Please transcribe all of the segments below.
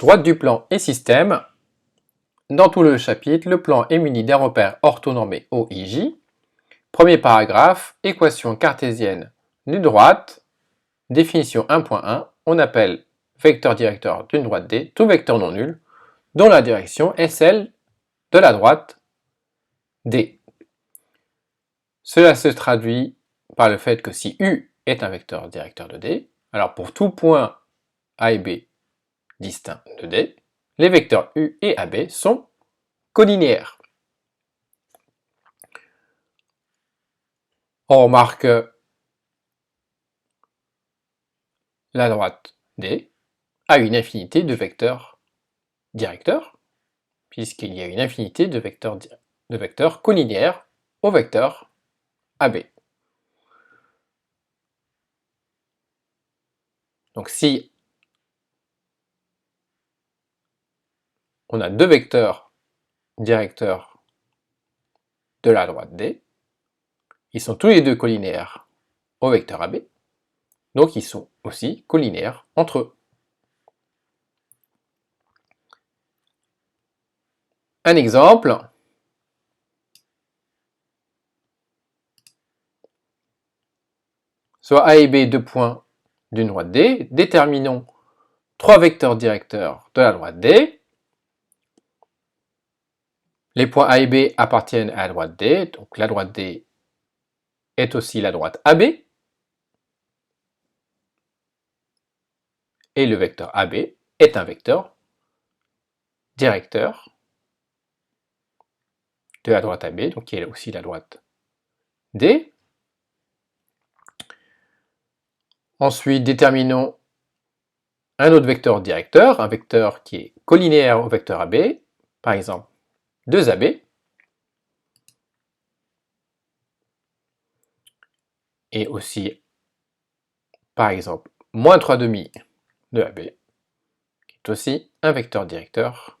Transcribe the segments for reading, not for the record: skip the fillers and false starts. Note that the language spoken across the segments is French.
Droite du plan et système. Dans tout le chapitre, le plan est muni d'un repère orthonormé OIJ. Premier paragraphe, équation cartésienne d'une droite. Définition 1.1, on appelle vecteur directeur d'une droite D tout vecteur non nul dont la direction est celle de la droite D. Cela se traduit par le fait que si U est un vecteur directeur de D, alors pour tout point A et B distincts de D, les vecteurs U et AB sont collinéaires. On remarque la droite D a une infinité de vecteurs directeurs, puisqu'il y a une infinité de vecteurs collinéaires au vecteur AB. Donc si on a deux vecteurs directeurs de la droite D, ils sont tous les deux collinéaires au vecteur AB, donc ils sont aussi collinéaires entre eux. Un exemple, soit A et B deux points d'une droite D, déterminons trois vecteurs directeurs de la droite D. Les points A et B appartiennent à la droite D, donc la droite D est aussi la droite AB, et le vecteur AB est un vecteur directeur de la droite AB, donc qui est aussi la droite D. Ensuite, déterminons un autre vecteur directeur, un vecteur qui est collinéaire au vecteur AB, par exemple 2AB, et aussi, par exemple, moins 3 demi de AB, qui est aussi un vecteur directeur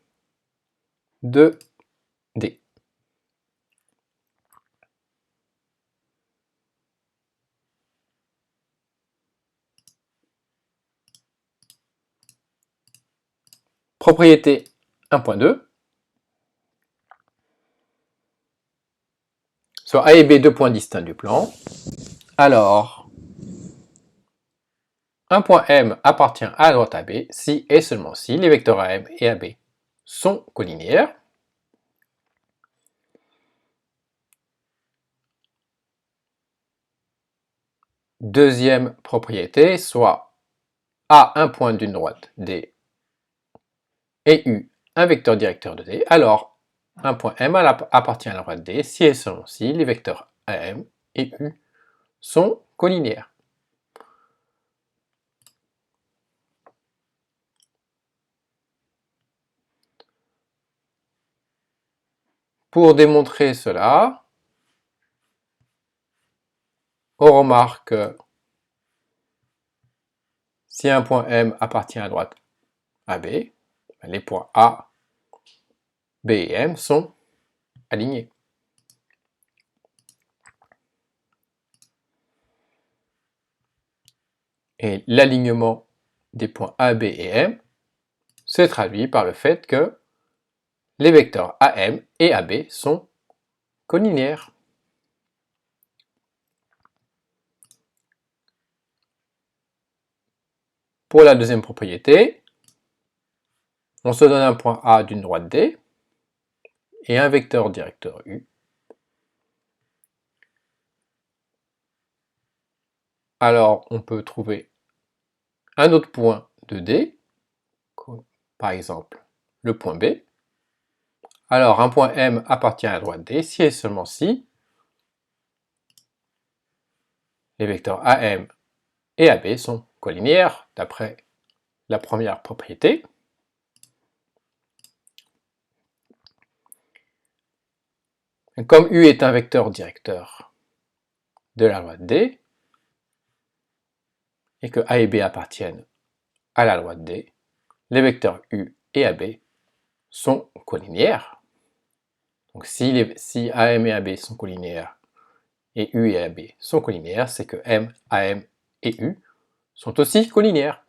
de D. Propriété 1.2. Soit A et B deux points distincts du plan. Alors, un point M appartient à la droite AB si et seulement si les vecteurs AM et AB sont collinéaires. Deuxième propriété, soit A un point d'une droite D et U un vecteur directeur de D, alors un point M appartient à la droite D si et seulement si les vecteurs AM et U sont collinéaires. Pour démontrer cela, on remarque que si un point M appartient à la droite AB, les points A, B et M sont alignés. Et l'alignement des points A, B et M se traduit par le fait que les vecteurs AM et AB sont collinéaires. Pour la deuxième propriété, on se donne un point A d'une droite D et un vecteur directeur U. Alors on peut trouver un autre point de D, par exemple le point B. Alors un point M appartient à la droite D si et seulement si les vecteurs AM et AB sont collinéaires d'après la première propriété. Comme U est un vecteur directeur de la droite D, et que A et B appartiennent à la droite D, les vecteurs U et AB sont collinéaires. Donc si AM et AB sont collinéaires et U et AB sont collinéaires, c'est que M, AM et U sont aussi collinéaires.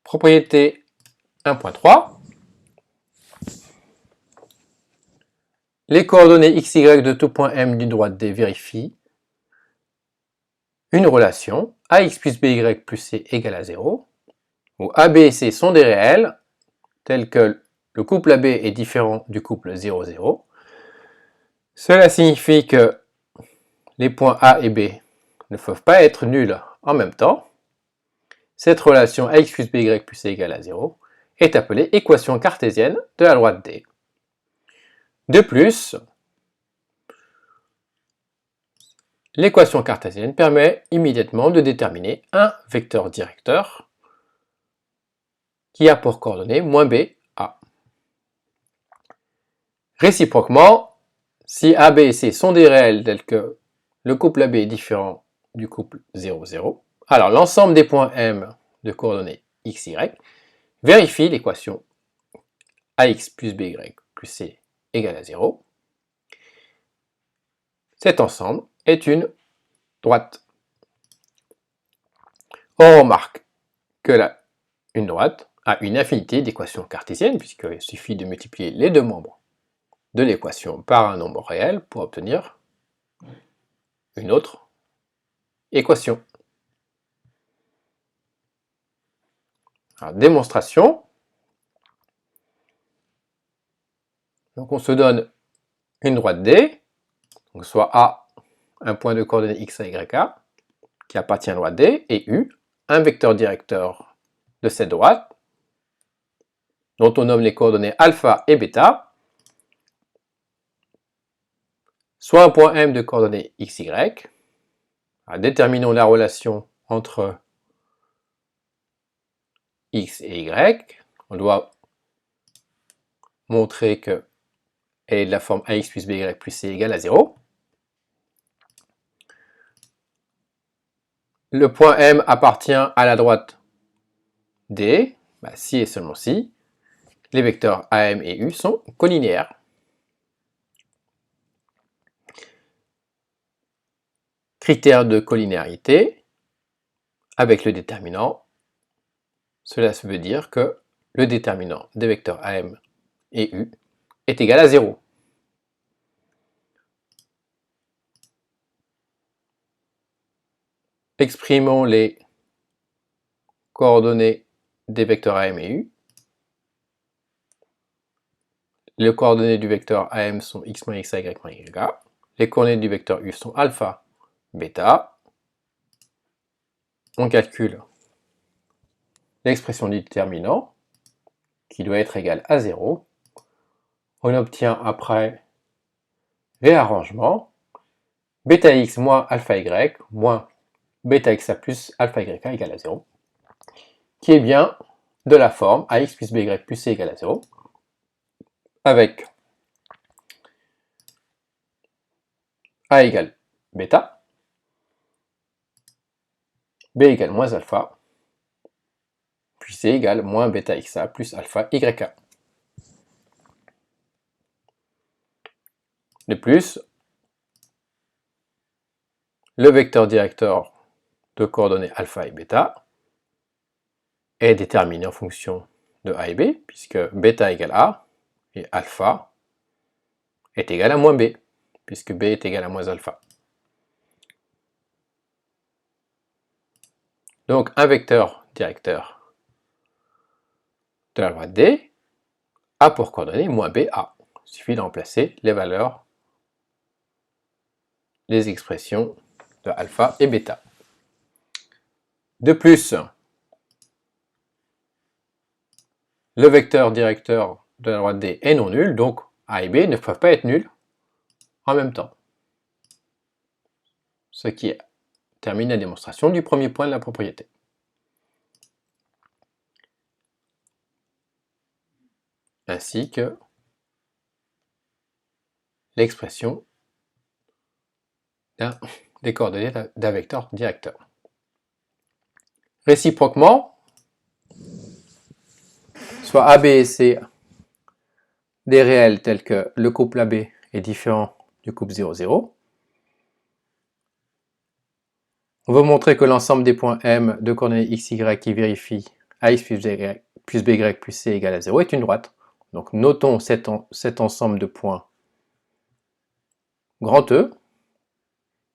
Propriété 1.3. Les coordonnées x, y de tout point M d'une droite D vérifient une relation ax plus by plus c égale à 0, où a, b et c sont des réels, tels que le couple AB est différent du couple 0, 0. Cela signifie que les points A et B ne peuvent pas être nuls en même temps. Cette relation ax plus by plus c égale à 0 est appelée équation cartésienne de la droite D. De plus, l'équation cartésienne permet immédiatement de déterminer un vecteur directeur qui a pour coordonnées moins b, a. Réciproquement, si a, b et c sont des réels tels que le couple AB est différent du couple 0, 0, alors l'ensemble des points M de coordonnées x, y vérifie l'équation ax plus by plus c égale à 0. Cet ensemble est une droite. On remarque que une droite a une infinité d'équations cartésiennes, puisqu'il suffit de multiplier les deux membres de l'équation par un nombre réel pour obtenir une autre équation. Alors, démonstration. Donc on se donne une droite D, donc soit A, un point de coordonnées x, y, a, qui appartient à la droite D, et U, un vecteur directeur de cette droite, dont on nomme les coordonnées alpha et bêta, soit un point M de coordonnées x, y. Alors, déterminons la relation entre x et y. On doit montrer que elle est de la forme ax plus by plus c égale à 0. Le point M appartient à la droite D, si et seulement si les vecteurs AM et U sont collinéaires. Critère de collinéarité avec le déterminant. Cela veut dire que le déterminant des vecteurs AM et U est égal à 0. Exprimons les coordonnées des vecteurs AM et U. Les coordonnées du vecteur AM sont x moins x, y moins y. Les coordonnées du vecteur U sont alpha, bêta. On calcule l'expression du déterminant, qui doit être égale à 0. On obtient après réarrangement bêta x moins alpha y moins bêta xa plus alpha y égale à 0, qui est bien de la forme ax plus by plus c égale à 0, avec a égale bêta, b égale moins alpha, puis c égale moins bêta xa plus alpha yk. De plus, le vecteur directeur de coordonnées alpha et bêta est déterminé en fonction de a et b, puisque bêta égale a, et alpha est égal à moins b, puisque b est égal à moins alpha. Donc un vecteur directeur de la droite D a pour coordonnées moins b, a. Il suffit de remplacer les valeurs, les expressions de alpha et bêta. De plus, le vecteur directeur de la droite D est non nul, donc a et b ne peuvent pas être nuls en même temps. Ce qui termine la démonstration du premier point de la propriété. Ainsi que l'expression des coordonnées d'un vecteur directeur. Réciproquement, soit AB et C des réels tels que le couple AB est différent du couple 0, 0. On veut montrer que l'ensemble des points M de coordonnées x, y qui vérifient ax plus by plus c égale à 0 est une droite. Donc notons cet ensemble de points grand E,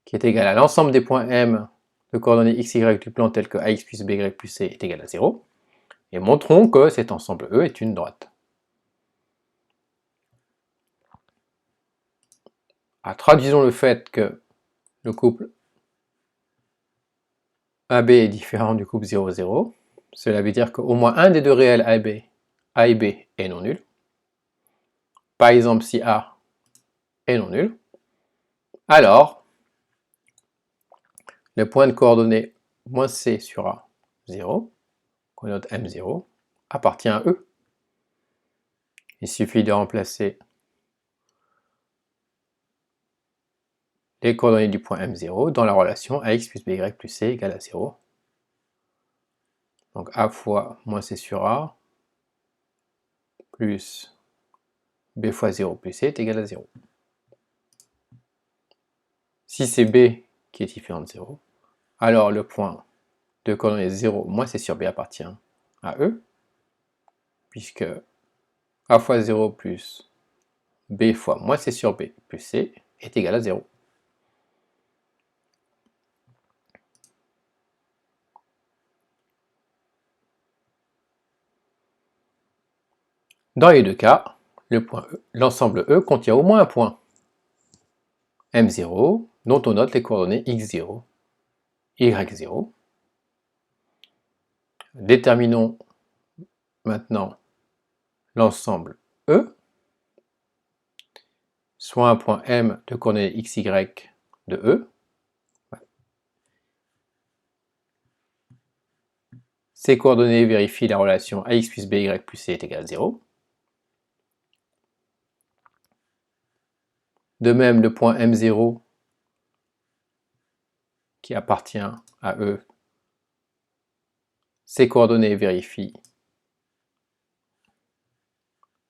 qui est égal à l'ensemble des points M de coordonnées x, y du plan tel que ax plus by plus c est égal à 0, et montrons que cet ensemble E est une droite. Traduisons le fait que le couple AB est différent du couple 0, 0. Cela veut dire qu'au moins un des deux réels A et B est non nul. Par exemple, si A est non nul, alors le point de coordonnées moins C sur A, 0, qu'on note M0, appartient à E. Il suffit de remplacer les coordonnées du point M0 dans la relation AX plus BY plus C égale à 0. Donc A fois moins C sur A plus B fois 0 plus C est égal à 0. Si c'est B qui est différent de 0, alors le point de coordonnées 0 moins C sur B appartient à E, puisque A fois 0 plus B fois moins C sur B plus C est égal à 0. Dans les deux cas, l'ensemble E contient au moins un point M0 dont on note les coordonnées x0, y0. Déterminons maintenant l'ensemble E, soit un point M de coordonnées xy de E. Ces coordonnées vérifient la relation ax plus by plus c est égal à 0. De même, le point M0 qui appartient à E, ces coordonnées vérifient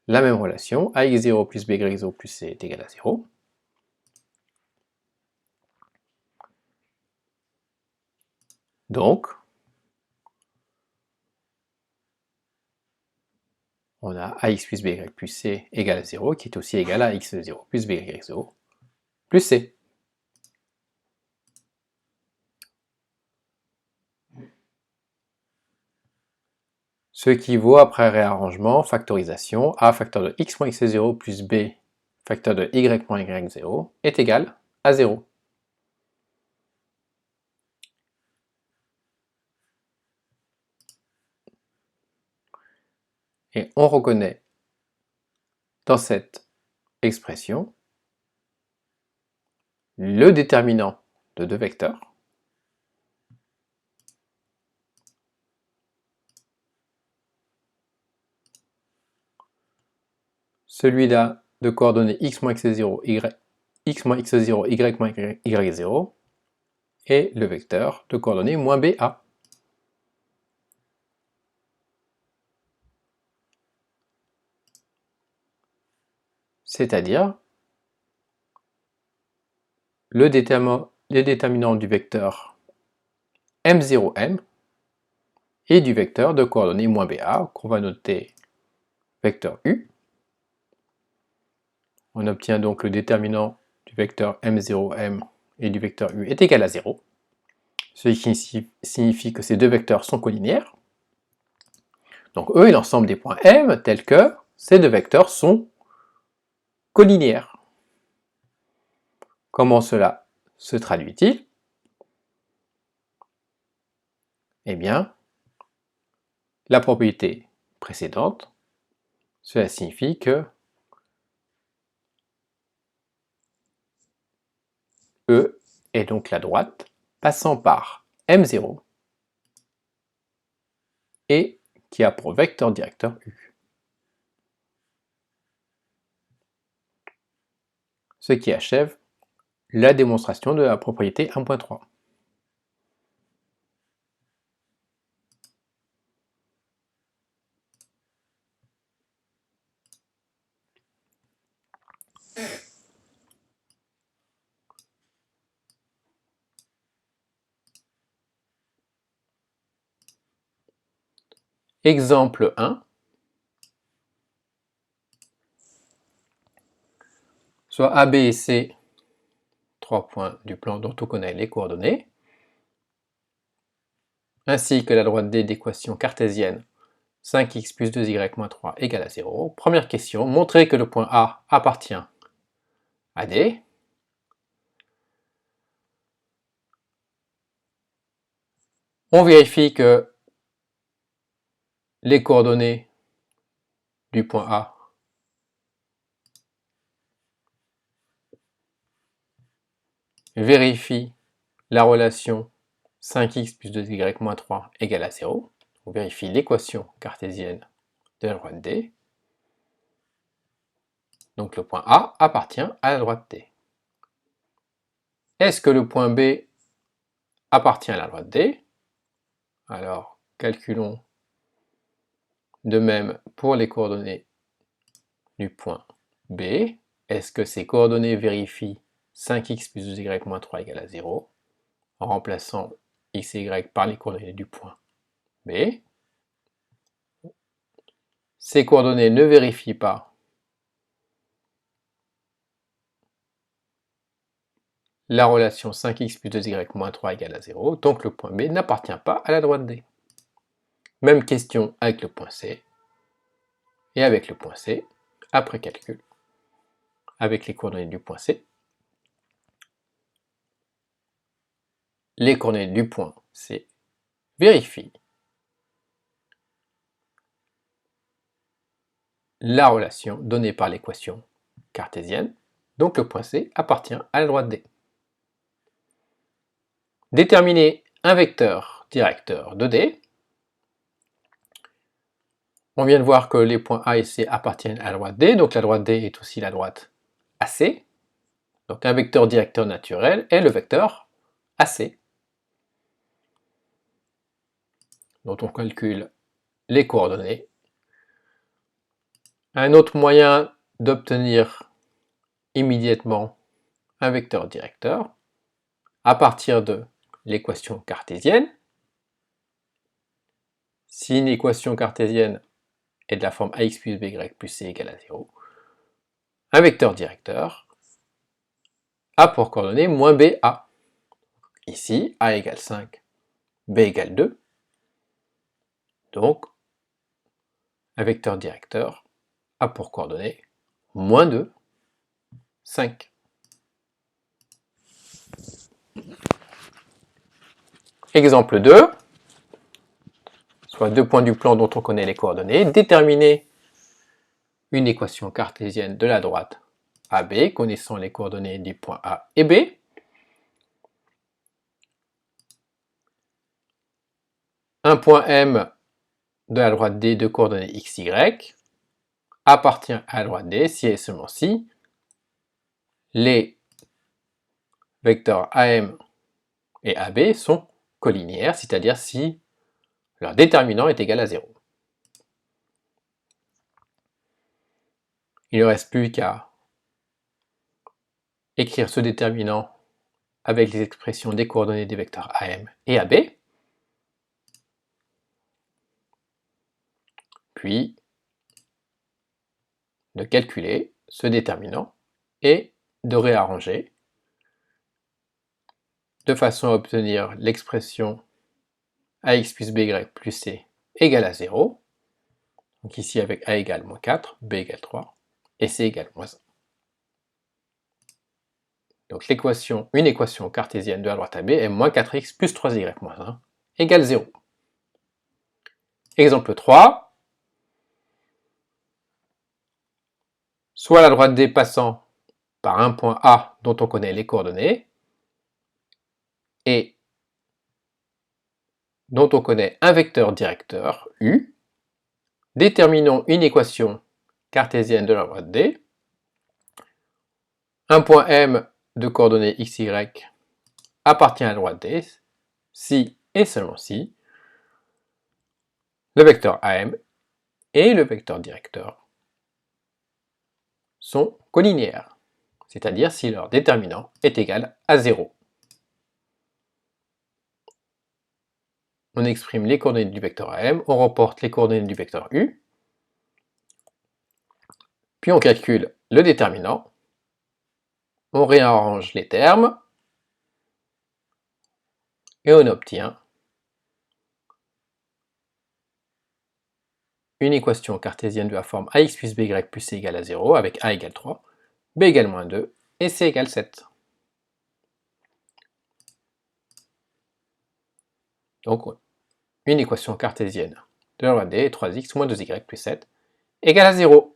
la même relation, ax0 plus by0 plus c est égal à 0. Donc, on a ax plus by plus c égale à 0, qui est aussi égal à x0 plus by0 plus c. Ce qui vaut, après réarrangement, factorisation, a facteur de x moins x0 plus b facteur de y moins y0 est égal à 0. Et on reconnaît dans cette expression le déterminant de deux vecteurs, celui-là de coordonnées x moins x0, x moins x0, y moins y0, et le vecteur de coordonnées moins ba. C'est-à-dire les déterminants du vecteur m0m et du vecteur de coordonnées moins ba, qu'on va noter vecteur u. On obtient donc le déterminant du vecteur m0m et du vecteur u est égal à 0, ce qui signifie que ces deux vecteurs sont collinéaires. Donc E est l'ensemble des points M tels que ces deux vecteurs sont collinéaires. Comment cela se traduit-il? Eh bien, la propriété précédente, cela signifie que E est donc la droite passant par M0 et qui a pour vecteur directeur U. Ce qui achève la démonstration de la propriété 1.3. Exemple 1. Soit A, B et C, 3 points du plan dont on connaît les coordonnées, ainsi que la droite D d'équation cartésienne 5x plus 2y moins 3 égale à 0. Première question, montrer que le point A appartient à D. On vérifie que les coordonnées du point A vérifient la relation 5x plus 2y moins 3 égale à 0. On vérifie l'équation cartésienne de la droite D. Donc le point A appartient à la droite D. Est-ce que le point B appartient à la droite D? Alors, calculons de même pour les coordonnées du point B. Est-ce que ces coordonnées vérifient 5x plus 2y moins 3 égale à 0 en remplaçant x et y par les coordonnées du point B? Ces coordonnées ne vérifient pas la relation 5x plus 2y moins 3 égale à 0, donc le point B n'appartient pas à la droite D. Même question avec le point C. Et avec le point C, après calcul, avec les coordonnées du point C, les coordonnées du point C vérifient la relation donnée par l'équation cartésienne, donc le point C appartient à la droite D. Déterminer un vecteur directeur de D. On vient de voir que les points A et C appartiennent à la droite D, donc la droite D est aussi la droite AC. Donc un vecteur directeur naturel est le vecteur AC, dont on calcule les coordonnées. Un autre moyen d'obtenir immédiatement un vecteur directeur à partir de l'équation cartésienne. Si une équation cartésienne est de la forme ax plus by plus c égale à 0, un vecteur directeur a pour coordonnée moins ba. Ici, a égale 5, b égale 2. Donc, un vecteur directeur a pour coordonnée moins 2, 5. Exemple 2, soit 2 points du plan dont on connaît les coordonnées. Déterminer une équation cartésienne de la droite AB, connaissant les coordonnées des points A et B. Un point M de la droite D de coordonnées x, y appartient à la droite D si et seulement si les vecteurs AM et AB sont collinéaires, c'est-à-dire si leur déterminant est égal à 0. Il ne reste plus qu'à écrire ce déterminant avec les expressions des coordonnées des vecteurs AM et AB, puis de calculer ce déterminant et de réarranger de façon à obtenir l'expression ax plus by plus c égale à 0. Donc ici avec a égale moins 4, b égale 3 et c égale moins 1. Donc une équation cartésienne de la droite AB est moins 4x plus 3y moins 1 égale 0. Exemple 3. Soit la droite D passant par un point A dont on connaît les coordonnées et dont on connaît un vecteur directeur U. Déterminons une équation cartésienne de la droite D. Un point M de coordonnées x, y appartient à la droite D si et seulement si le vecteur AM et le vecteur directeur sont collinéaires, c'est-à-dire si leur déterminant est égal à 0. on exprime les coordonnées du vecteur M, on reporte les coordonnées du vecteur U, puis on calcule le déterminant, on réarrange les termes, et on obtient une équation cartésienne de la forme ax plus by plus c égale à 0 avec a égale 3, b égale moins 2 et c égale 7. Donc une équation cartésienne de la loi d est 3x moins 2y plus 7 égale à 0.